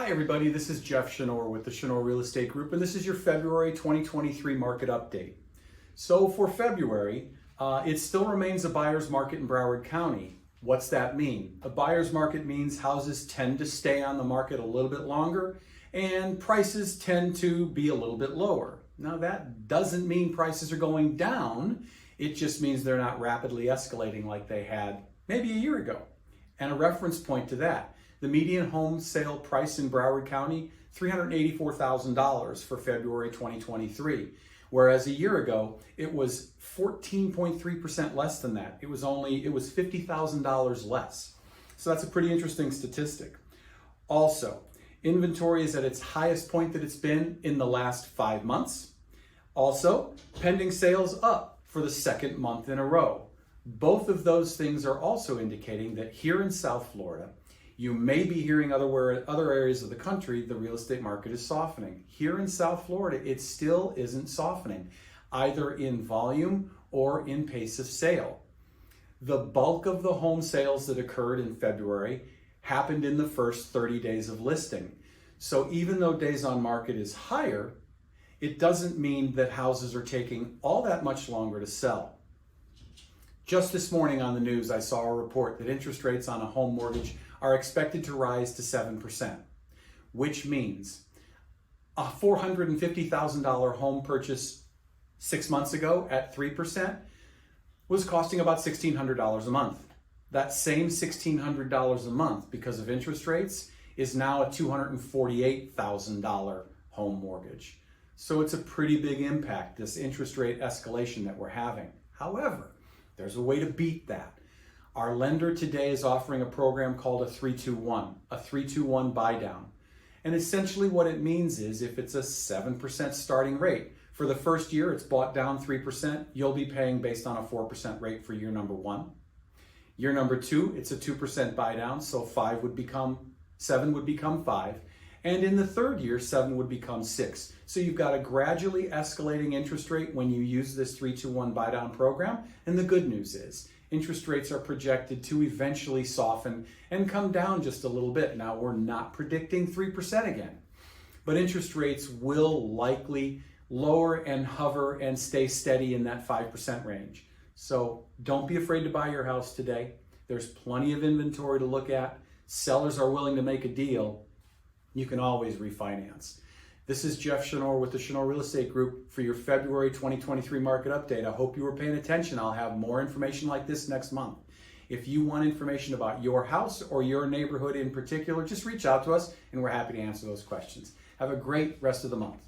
Hi everybody, this is Jeff Chenore with the Chenore Real Estate Group, and this is your February 2023 market update. So for February, it still remains a buyer's market in Broward County. What's that mean? A buyer's market means houses tend to stay on the market a little bit longer and prices tend to be a little bit lower. Now that doesn't mean prices are going down, it just means they're not rapidly escalating like they had maybe a year ago. And a reference point to that, the median home sale price in Broward County, $384,000 for February 2023. Whereas a year ago, it was 14.3% less than that. It was $50,000 less. So that's a pretty interesting statistic. Also, inventory is at its highest point that it's been in the last 5 months. Also, pending sales up for the second month in a row. Both of those things are also indicating that here in South Florida, you may be hearing other areas of the country, the real estate market is softening. Here in South Florida, it still isn't softening, either in volume or in pace of sale. The bulk of the home sales that occurred in February happened in the first 30 days of listing. So even though days on market is higher, it doesn't mean that houses are taking all that much longer to sell. Just this morning on the news, I saw a report that interest rates on a home mortgage are expected to rise to 7%, which means a $450,000 home purchase 6 months ago at 3% was costing about $1,600 a month. That same $1,600 a month, because of interest rates, is now a $248,000 home mortgage. So it's a pretty big impact, this interest rate escalation that we're having. However, there's a way to beat that. Our lender today is offering a program called a 3-2-1 buy down. And essentially what it means is if it's a 7% starting rate, for the first year it's bought down 3%, you'll be paying based on a 4% rate for year number 1. Year number 2, it's a 2% buy down, so 7 would become 5. And in the third year, 7 would become 6. So you've got a gradually escalating interest rate when you use this 3-2-1 buy down program. And the good news is interest rates are projected to eventually soften and come down just a little bit. Now we're not predicting 3% again, but interest rates will likely lower and hover and stay steady in that 5% range. So don't be afraid to buy your house today. There's plenty of inventory to look at. Sellers are willing to make a deal. You can always refinance. This is Jeff Chenore with the Chenore Real Estate Group for your February 2023 market update. I hope you were paying attention. I'll have more information like this next month. If you want information about your house or your neighborhood in particular, just reach out to us and we're happy to answer those questions. Have a great rest of the month.